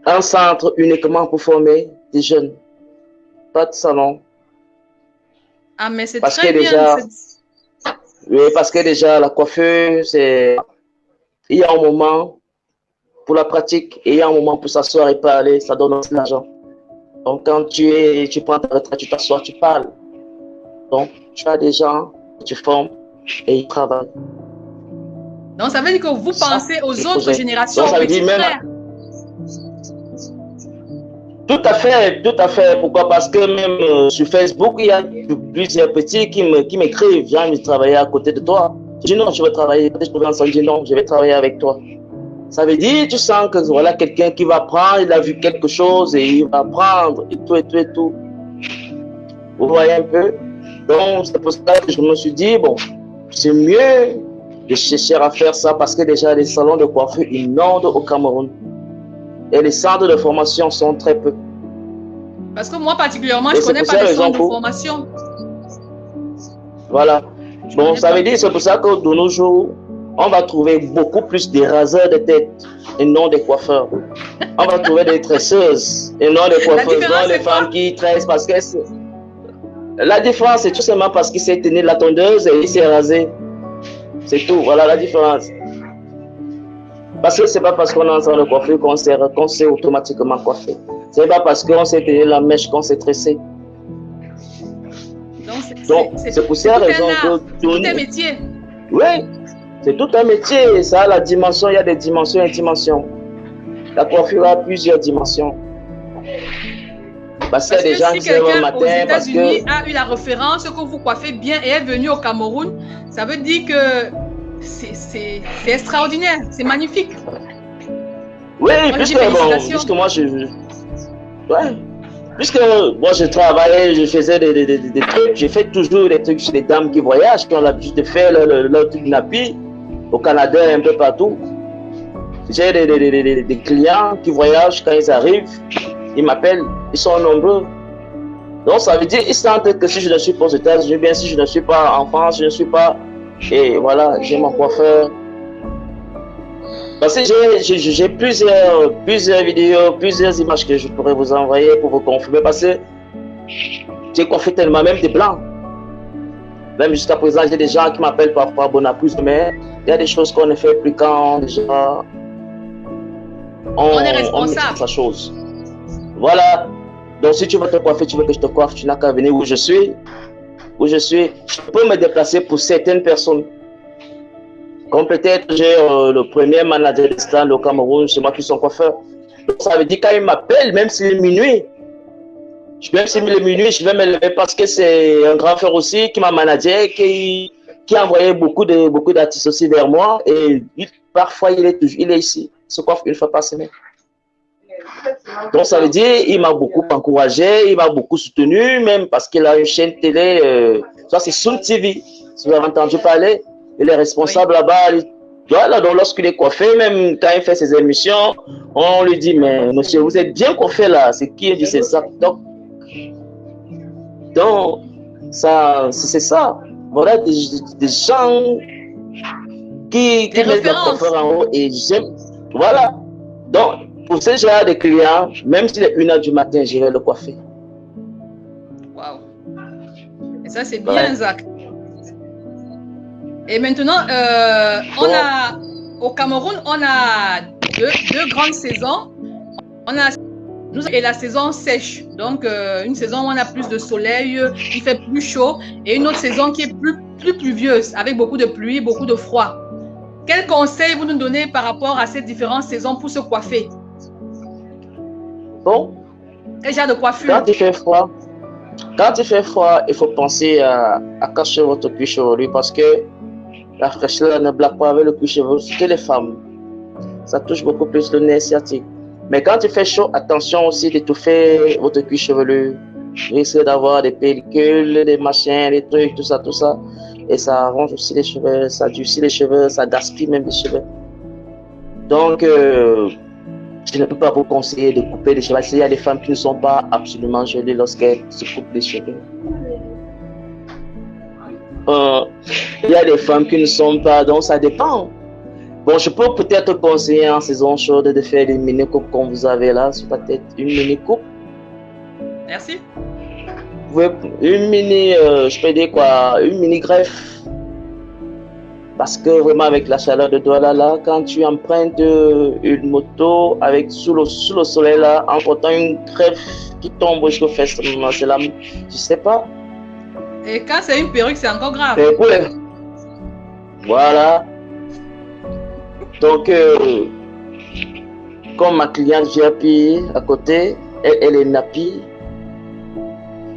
Un centre uniquement pour former des jeunes. Pas de salon. Ah, mais c'est Parce très que bien. déjà, oui, parce que déjà, la coiffure, c'est... Il y a un moment pour la pratique et il y a un moment pour s'asseoir et parler. Ça donne aussi de l'argent. Donc, quand tu prends ta retraite, tu t'assois, tu parles. Donc, tu as des gens, tu formes et ils travaillent. Donc, ça veut dire que vous pensez aux autres générations, donc, ça aux veut petits dire frères. Tout à fait, tout à fait. Pourquoi? Parce que même sur Facebook, il y a plusieurs petits qui m'écrivent, j'ai envie de travailler à côté de toi. Je dis non, je vais travailler, peut-être je vais ensemble, je dis non, je vais travailler avec toi. Ça veut dire, tu sens que voilà quelqu'un qui va prendre, il a vu quelque chose et il va prendre et tout et tout et tout. Vous voyez un peu? Donc, c'est pour ça que je me suis dit, bon, c'est mieux de chercher à faire ça parce que déjà les salons de coiffure inondent au Cameroun. Et les centres de formation sont très peu. Parce que moi, particulièrement, je ne connais pas de centre de formation. Voilà. Bon, ça veut dire, c'est pour ça que de nos jours, on va trouver beaucoup plus des raseurs de tête et non des coiffeurs. On va trouver des tresseuses et non des coiffeuses, non des femmes qui tressent parce que la différence, c'est tout simplement parce qu'il s'est tenu la tondeuse et il s'est rasé. C'est tout. Voilà la différence. Parce que c'est pas parce qu'on est en train de coiffer qu'on s'est automatiquement coiffé. C'est pas parce qu'on s'est tenu la mèche qu'on s'est tressé. Donc, c'est pour cette raison que tout un métier. Oui, c'est tout un métier. Ça a la dimension, il y a des dimensions et dimensions. La coiffure a plusieurs dimensions. Parce qu'il y a des gens qui se lèvent le matin. Aux États-Unis a eu la référence que vous coiffez bien et est venu au Cameroun, ça veut dire que c'est extraordinaire, c'est magnifique. Oui, puisque moi je travaillais, je faisais des trucs, j'ai fait toujours des trucs chez les dames qui voyagent, qui ont l'habitude de faire leur truc nappy au Canada et un peu partout. J'ai des clients qui voyagent, quand ils arrivent, ils m'appellent, ils sont nombreux. Donc ça veut dire, ils sentent que si je ne suis pas aux États-Unis, bien si je ne suis pas en France, je ne suis pas... Et voilà, j'ai mon coiffeur. Parce que j'ai plusieurs vidéos, plusieurs images que je pourrais vous envoyer pour vous confirmer. Parce que j'ai coiffé tellement, même des blancs. Même jusqu'à présent, j'ai des gens qui m'appellent parfois Bonapus, mais il y a des choses qu'on ne fait plus quand déjà on est responsable. Met sa chose. Voilà. Donc si tu veux te coiffer, tu veux que je te coiffe, tu n'as qu'à venir où je suis. Je peux me déplacer pour certaines personnes. Comme peut-être j'ai le premier manager de stand au Cameroun, c'est moi qui suis coiffeur. Donc, ça veut dire quand il m'appelle, même s'il est minuit, je vais me lever parce que c'est un grand frère aussi qui m'a managé, qui a envoyé beaucoup d'artistes aussi vers moi. Et parfois, il est ici. Il se coiffe une fois par semaine. Donc ça veut dire il m'a beaucoup encouragé, il m'a beaucoup soutenu, même parce qu'il a une chaîne télé, ça c'est Sun TV, si vous avez entendu parler, il est responsable là-bas. Voilà, donc lorsqu'il est coiffé, même quand il fait ses émissions, on lui dit, mais monsieur, vous êtes bien coiffé là, c'est qui dit c'est ça. Donc ça, c'est ça. Voilà des gens qui mettent leur coiffeur en haut et j'aime. Voilà. Donc, pour ce genre de clients, même s'il est 1h du matin, j'irai le coiffer. Waouh. Et ça, c'est bien, Zach. Et maintenant, au Cameroun, on a deux grandes saisons. Et la saison sèche. Donc, une saison où on a plus de soleil, il fait plus chaud. Et une autre saison qui est plus pluvieuse, avec beaucoup de pluie, beaucoup de froid. Quels conseils vous nous donnez par rapport à ces différentes saisons pour se coiffer? Bon. Quel genre de coiffure? Quand il fait froid, il faut penser à cacher votre cuir chevelu parce que la fraîcheur ne blague pas avec le cuir chevelu, c'est que les femmes. Ça touche beaucoup plus le nerf sciatique. Mais quand il fait chaud, attention aussi d'étouffer votre cuir chevelu. Risque d'avoir des pellicules, des machins, des trucs, tout ça, tout ça. Et ça arrange aussi les cheveux, ça durcit les cheveux, ça gaspille même les cheveux. Donc, je ne peux pas vous conseiller de couper les cheveux. Il y a des femmes qui ne sont pas absolument jolies lorsqu'elles se coupent les cheveux. Il y a des femmes qui ne sont pas, donc ça dépend. Bon, je peux peut-être conseiller en saison chaude de faire des mini-coupes comme vous avez là sur la tête. Une mini-coupe. Merci. Une mini, je peux dire quoi, une mini-greffe. Parce que vraiment avec la chaleur de Douala là, quand tu empruntes une moto avec sous le soleil là, en portant une greffe qui tombe jusqu'aux fesses, c'est là, je sais pas. Et quand c'est une perruque, c'est encore grave. Voilà. Donc, comme ma cliente JP à côté, elle est nappie.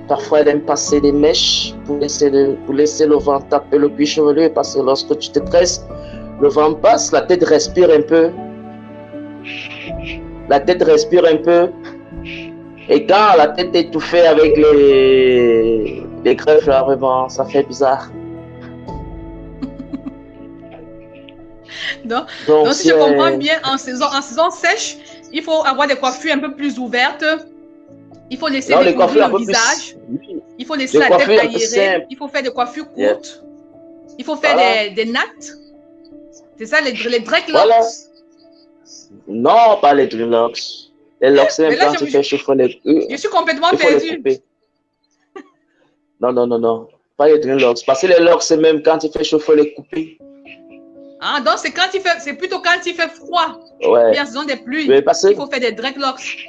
Parfois, elle aime passer des mèches pour laisser le vent taper le cuir chevelu. Parce que lorsque tu te tresses, le vent passe, la tête respire un peu. La tête respire un peu. Et quand la tête est étouffée avec les greffes, là, vraiment, ça fait bizarre. Donc, si je comprends bien, en saison sèche, il faut avoir des coiffures un peu plus ouvertes. Il faut laisser découvrir le visage. Il faut laisser la tête aérée. Il faut faire des coiffures courtes. Il faut faire des nattes. C'est ça, les dreadlocks. Voilà. Non, pas les dreadlocks. Les locks, c'est même quand tu fais chauffer les... Je suis complètement perdue. Non. Pas les dreadlocks. Parce que les locks, c'est même quand tu fais chauffer les couper. Ah, donc c'est plutôt quand il fait froid. Ouais. Il y a saison des pluies. Il faut faire des dreadlocks.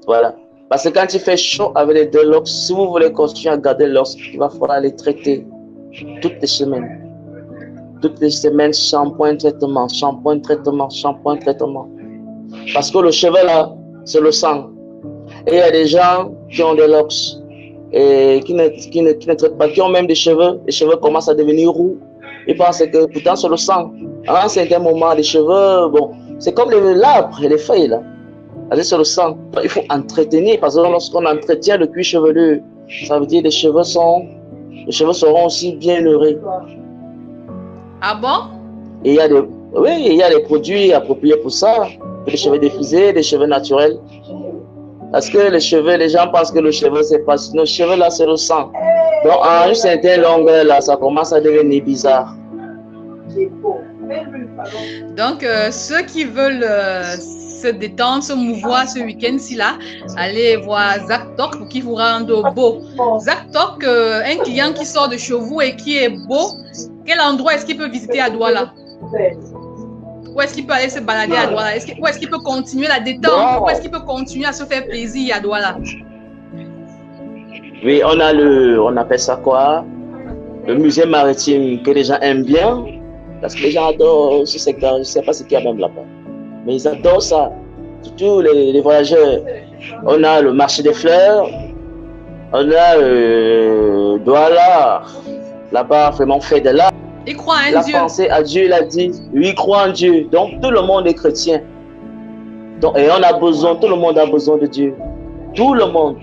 Voilà. Parce que quand il fait chaud avec les dreadlocks, si vous voulez continuer à garder l'os, il va falloir les traiter toutes les semaines. Toutes les semaines, shampoing, traitement, shampoing, traitement, shampoing, traitement. Parce que le cheveu là, c'est le sang. Et il y a des gens qui ont des locks et qui ne traitent pas, qui ont même des cheveux. Les cheveux commencent à devenir roux. Ils pensent que pourtant c'est le sang. À un certain moment, les cheveux, bon, c'est comme l'arbre et les feuilles là. C'est le sang. Il faut entretenir parce que lorsqu'on entretient le cuir chevelu, ça veut dire que les cheveux seront aussi bien heureux. Ah bon? Et il y a des produits appropriés pour ça. Des cheveux défrisés, des cheveux naturels. Parce que les gens pensent que le cheveu, c'est pas... Le cheveu là, c'est le sang. Donc, à une certaine longueur là, ça commence à devenir bizarre. Donc, ceux qui veulent se détendre, se mouvoir ce week-end-ci là, allez voir Zach Tok pour qu'il vous rende beau. Zach Tok, un client qui sort de chez vous et qui est beau, quel endroit est-ce qu'il peut visiter à Douala? Où est-ce qu'il peut aller se balader à Douala? Où est-ce qu'il peut continuer la détente? Où est-ce qu'il peut continuer à se faire plaisir à Douala? Oui, on appelle ça quoi? Le musée maritime que les gens aiment bien. Parce que les gens adorent ce secteur. Je ne sais pas ce qu'il y a même là-bas. Mais ils adorent ça. Surtout les voyageurs. On a le marché des fleurs. On a Douala. Là-bas, vraiment fait de l'art. Il croit en La Dieu. pensée à Dieu, il a dit, oui, il croit en Dieu. Donc, tout le monde est chrétien. Donc, et tout le monde a besoin de Dieu. Tout le monde.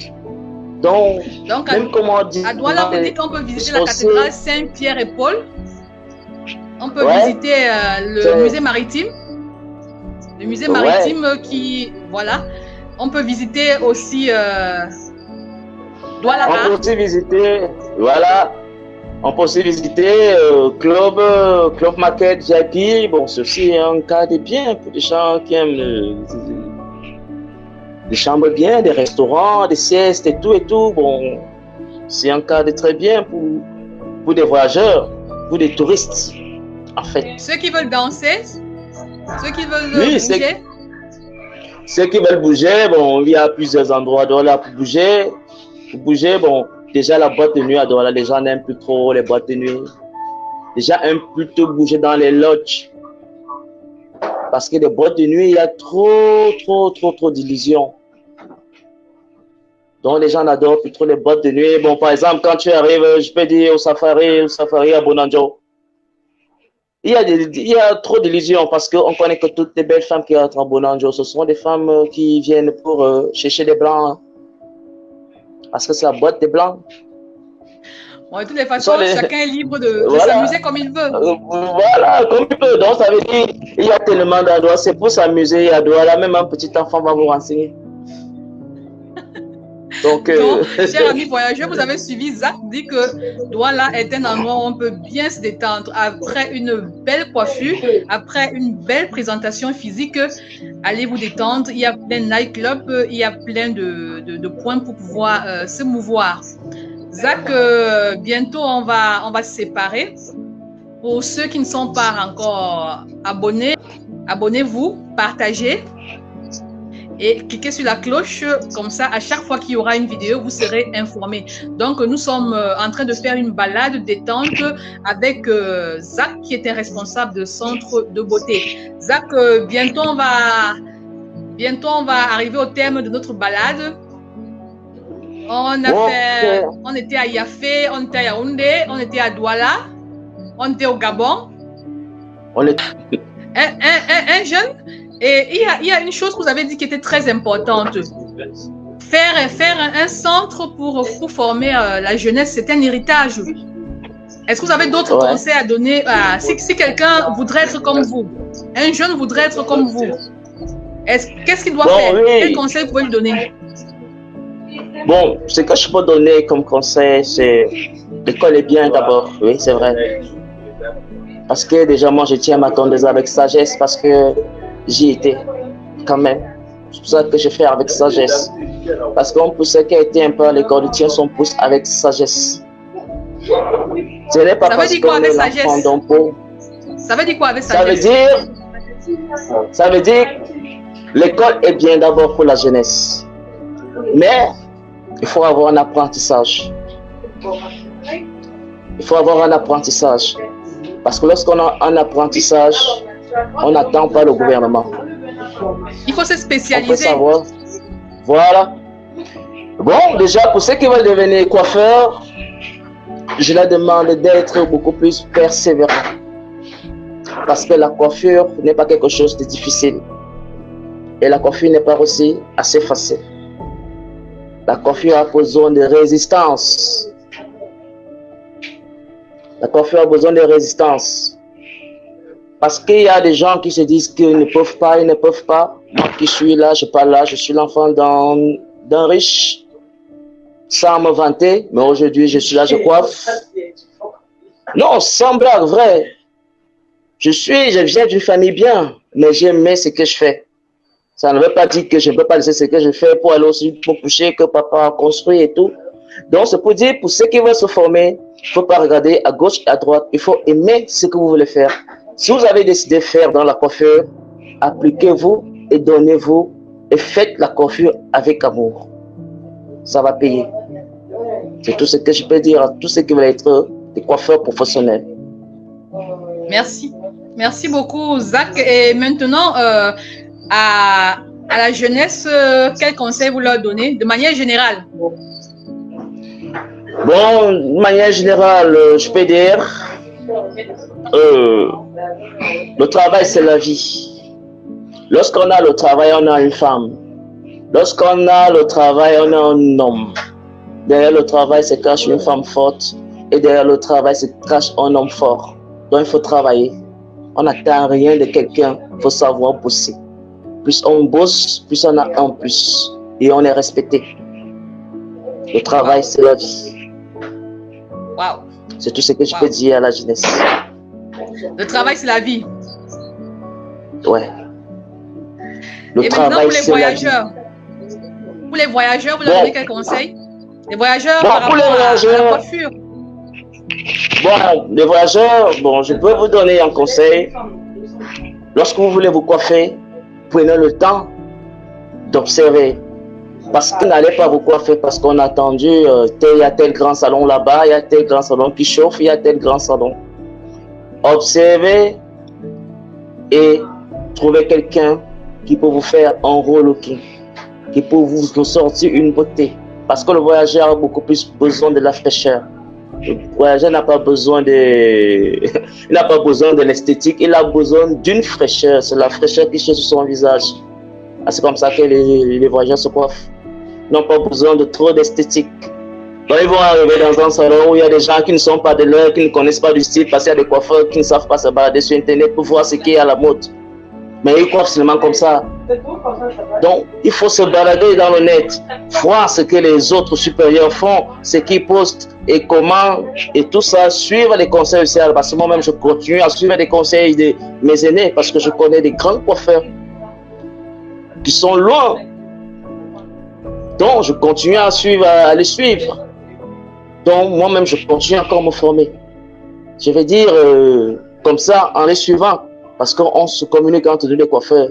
Donc même comme on dit, à Douala, on dit qu'on peut visiter la cathédrale Saint-Pierre et Paul. On peut visiter le musée maritime. Le musée maritime qui, voilà. On peut visiter aussi Douala. On peut aussi visiter, voilà. On peut aussi visiter Club Market Jackie. Bon, ceci est un cadre bien pour des gens qui aiment des chambres bien, des restaurants, des siestes et tout. Bon, c'est un cadre très bien pour des voyageurs, pour des touristes, en fait. Ceux qui veulent danser, ceux qui veulent bouger. Ceux qui veulent bouger, bon, il y a plusieurs endroits là pour bouger. Pour bouger, bon, déjà la boîte de nuit à Douala, les gens n'aiment plus trop les boîtes de nuit. Les gens aiment plutôt bouger dans les lodges. Parce que les boîtes de nuit, il y a trop d'illusions. Donc les gens n'adorent plus trop les boîtes de nuit. Bon, par exemple, quand tu arrives, je peux dire au safari à Bonanjo, il y a trop d'illusions parce qu'on connaît que toutes les belles femmes qui rentrent en Bonanjo, ce sont des femmes qui viennent pour chercher des blancs. Parce que c'est la boîte des blancs. Bon, de toutes les façons, chacun est libre de Voilà. s'amuser comme il veut. Voilà, comme il peut. Donc, ça veut dire il y a tellement d'endroits, c'est pour s'amuser à Douala. Même un petit enfant va vous renseigner. Donc, chers amis voyageurs, vous avez suivi Zach dit que Douala est un endroit où on peut bien se détendre après une belle coiffure, après une belle présentation physique. Allez vous détendre. Il y a plein de nightclubs, il y a plein de points pour pouvoir se mouvoir. Zach, bientôt on va se séparer. Pour ceux qui ne sont pas encore abonnés, abonnez-vous, partagez et cliquez sur la cloche. Comme ça, à chaque fois qu'il y aura une vidéo, vous serez informés. Donc, nous sommes en train de faire une balade détente avec Zach, qui est un responsable de centre de beauté. Zach, bientôt on va arriver au terme de notre balade. On était à Yafé, on était à Yaoundé, on était à Douala, on était au Gabon. Un jeune. Et il y a une chose que vous avez dit qui était très importante. Faire un centre pour former la jeunesse, c'est un héritage. Est-ce que vous avez d'autres conseils à donner si quelqu'un voudrait être comme vous, un jeune voudrait être comme vous, qu'est-ce qu'il doit faire? Quel conseil vous pouvez lui donner? Bon, ce que je peux donner comme conseil, c'est l'école est bien d'abord, oui, c'est vrai. Parce que déjà, moi, je tiens à m'attendre avec sagesse parce que j'y étais quand même. C'est pour ça que je fais avec sagesse. Parce qu'on pousse qui a été un peu à l'école, il tient son pouce avec sagesse. Ce n'est pas parce qu'on est l'enfant d'un pot. Ça veut dire quoi avec sagesse? Ça veut dire l'école est bien d'abord pour la jeunesse. Mais il faut avoir un apprentissage. Il faut avoir un apprentissage. Parce que lorsqu'on a un apprentissage, on n'attend pas le gouvernement. Il faut se spécialiser. On peut savoir. Voilà. Bon, déjà, pour ceux qui veulent devenir coiffeurs, je leur demande d'être beaucoup plus persévérants. Parce que la coiffure n'est pas quelque chose de difficile. Et la coiffure n'est pas aussi assez facile. La coiffure a besoin de résistance. La coiffure a besoin de résistance. Parce qu'il y a des gens qui se disent qu'ils ne peuvent pas, ils ne peuvent pas. Moi qui suis là, je parle là, je suis l'enfant d'un riche, sans me vanter, mais aujourd'hui je suis là, je coiffe. Non, sans blague, vrai. Je viens d'une famille bien, mais j'aime ce que je fais. Ça ne veut pas dire que je ne peux pas laisser ce que je fais pour aller aussi pour coucher que papa a construit et tout. Donc, c'est pour dire, pour ceux qui veulent se former, il ne faut pas regarder à gauche et à droite. Il faut aimer ce que vous voulez faire. Si vous avez décidé de faire dans la coiffure, appliquez-vous et donnez-vous et faites la coiffure avec amour. Ça va payer. C'est tout ce que je peux dire à tous ceux qui veulent être des coiffeurs professionnels. Merci. Merci beaucoup, Zach. Et maintenant, à la jeunesse, quel conseil vous leur donnez de manière générale? Bon, de manière générale, je peux dire, le travail c'est la vie. Lorsqu'on a le travail, on a une femme. Lorsqu'on a le travail, on a un homme. Derrière le travail se cache une femme forte et derrière le travail se cache un homme fort. Donc il faut travailler. On n'attend rien de quelqu'un, il faut savoir bosser. Plus on bosse, plus on a un plus et on est respecté. Le travail, c'est la vie. Wow. C'est tout ce que je peux dire à la jeunesse. Le travail, c'est la vie. Ouais. Et maintenant, pour les voyageurs, vous leur donnez quel conseil? Les voyageurs par rapport à la coiffure. Bon, les voyageurs, je peux vous donner un conseil. Lorsque vous voulez vous coiffer, prenez le temps d'observer. Parce que n'allez pas vous coiffer parce qu'on a attendu, il y a tel grand salon là-bas, il y a tel grand salon qui chauffe, il y a tel grand salon. Observez et trouvez quelqu'un qui peut vous faire un relooking, qui peut vous sortir une beauté. Parce que le voyageur a beaucoup plus besoin de la fraîcheur. Le voyageur n'a pas besoin il n'a pas besoin de l'esthétique, il a besoin d'une fraîcheur. C'est la fraîcheur qui cherche sur son visage. Ah, c'est comme ça que les voyageurs se coiffent. Ils n'ont pas besoin de trop d'esthétique. Donc, ils vont arriver dans un salon où il y a des gens qui ne sont pas de l'heure, qui ne connaissent pas du style, parce qu'il y a des coiffeurs qui ne savent pas se balader sur Internet pour voir ce qui est à la mode. Mais ils coiffent seulement comme ça. Donc, il faut se balader dans le net, voir ce que les autres supérieurs font, ce qu'ils postent et comment, et tout ça, suivre les conseils aussi. Parce que moi-même, je continue à suivre les conseils de mes aînés, parce que je connais des grands coiffeurs qui sont loin. Donc, je continue à les suivre. Donc, moi-même, je continue encore à me former. Je vais dire comme ça, en les suivant, parce qu'on se communique entre les coiffeurs.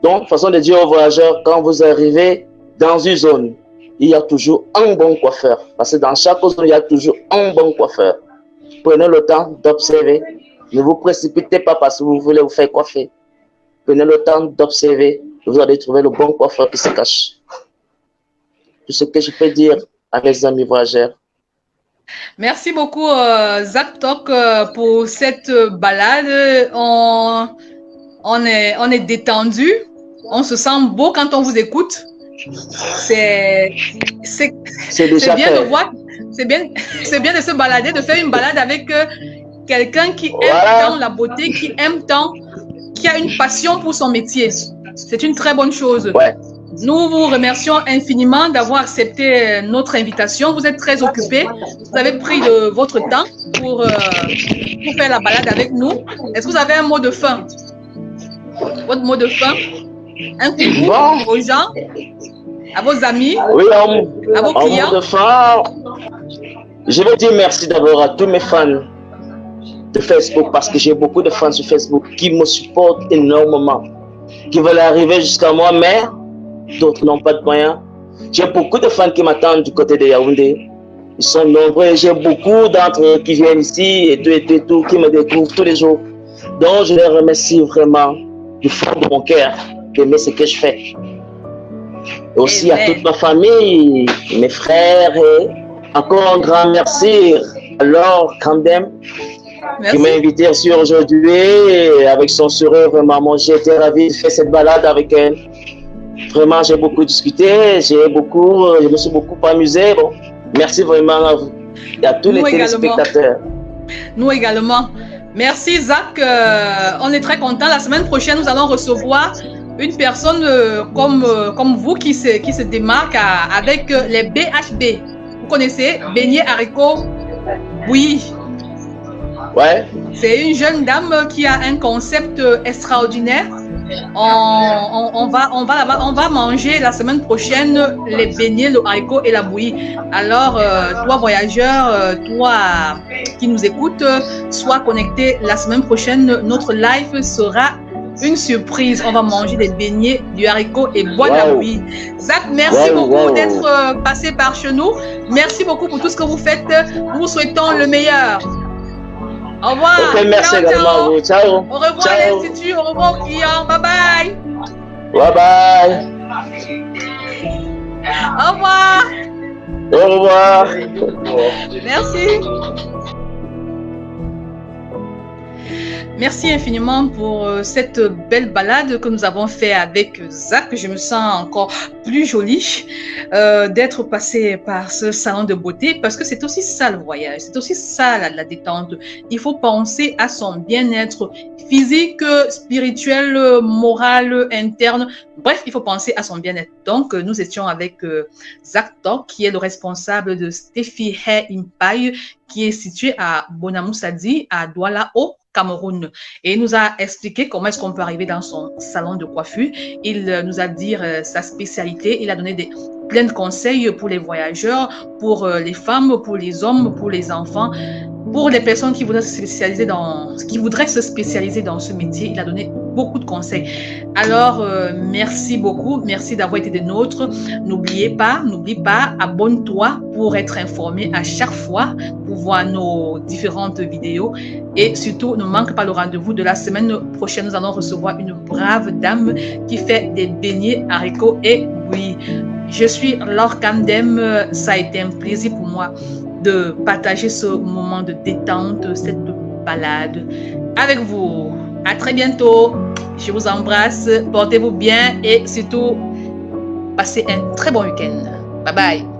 Donc, façon de dire aux voyageurs, quand vous arrivez dans une zone, il y a toujours un bon coiffeur. Parce que dans chaque zone, il y a toujours un bon coiffeur. Prenez le temps d'observer. Ne vous précipitez pas parce que vous voulez vous faire coiffer. Prenez le temps d'observer. Vous allez trouver le bon coiffeur qui se cache. Tout ce que je peux dire à mes amis voyageurs. Merci beaucoup, Zak Tok, pour cette balade. On est détendu. On se sent beau quand on vous écoute. C'est bien de voir. C'est bien de se balader, de faire une balade avec quelqu'un qui aime tant la beauté, qui aime tant, qui a une passion pour son métier. C'est une très bonne chose. Ouais. Nous vous remercions infiniment d'avoir accepté notre invitation. Vous êtes très occupés. Vous avez pris de votre temps pour faire la balade avec nous. Est-ce que vous avez un mot de fin? Votre mot de fin? Un coucou aux gens, à vos amis, oui, à vos clients. En mot de fin, je veux dire merci d'abord à tous mes fans de Facebook, parce que j'ai beaucoup de fans sur Facebook qui me supportent énormément, qui veulent arriver jusqu'à moi, mais d'autres n'ont pas de moyens. J'ai beaucoup de fans qui m'attendent du côté de Yaoundé. Ils sont nombreux. J'ai beaucoup d'entre eux qui viennent ici et tout, qui me découvrent tous les jours. Donc, je les remercie vraiment du fond de mon cœur d'aimer ce que je fais. Et aussi à toute ma famille, mes frères, et encore un grand merci à Laure Kandem qui m'a invité ici aujourd'hui avec son sourire. Vraiment, j'ai été ravi de faire cette balade avec elle. Vraiment, j'ai beaucoup discuté, je me suis beaucoup amusé. Bon, merci vraiment à vous et à tous les téléspectateurs. Nous également. Merci Zak, on est très contents. La semaine prochaine, nous allons recevoir une personne comme vous qui se démarque avec les BHB. Vous connaissez, beignets haricots bouillis. Ouais. C'est une jeune dame qui a un concept extraordinaire. On va manger la semaine prochaine les beignets, le haricot et la bouillie. Alors, toi voyageur, toi qui nous écoutes, sois connecté la semaine prochaine. Notre live sera une surprise. On va manger des beignets, du haricot et boire de la bouillie. Zak, merci beaucoup d'être passé par chez nous. Merci beaucoup pour tout ce que vous faites. Nous vous souhaitons le meilleur. Au revoir. Okay, merci ciao, également ciao. à vous. Au revoir à l'Institut, au revoir aux clients. Bye bye. Bye bye. Au revoir. Au revoir. Merci. Merci infiniment pour cette belle balade que nous avons fait avec Zak. Je me sens encore plus jolie d'être passée par ce salon de beauté parce que c'est aussi ça le voyage, c'est aussi ça la détente. Il faut penser à son bien-être physique, spirituel, moral, interne. Bref, il faut penser à son bien-être. Donc, nous étions avec Zak Tok, qui est le responsable de Steffi Hair Empire, qui est situé à Bonamoussadi, à Douala, au Cameroun. Et il nous a expliqué comment est-ce qu'on peut arriver dans son salon de coiffure. Il nous a dit sa spécialité. Il a donné plein de conseils pour les voyageurs, pour les femmes, pour les hommes, pour les enfants, pour les personnes qui voudraient se spécialiser dans ce métier. Il a donné beaucoup de conseils. Alors, merci beaucoup. Merci d'avoir été des nôtres. N'oublie pas, abonne-toi pour être informé à chaque fois, pour voir nos différentes vidéos. Et surtout, ne manque pas le rendez-vous de la semaine prochaine. Nous allons recevoir une brave dame qui fait des beignets haricots et bouillis. Je suis Laure Kamdem. Ça a été un plaisir pour moi de partager ce moment de détente, cette balade avec vous. À très bientôt. Je vous embrasse. Portez-vous bien et surtout, passez un très bon week-end. Bye bye.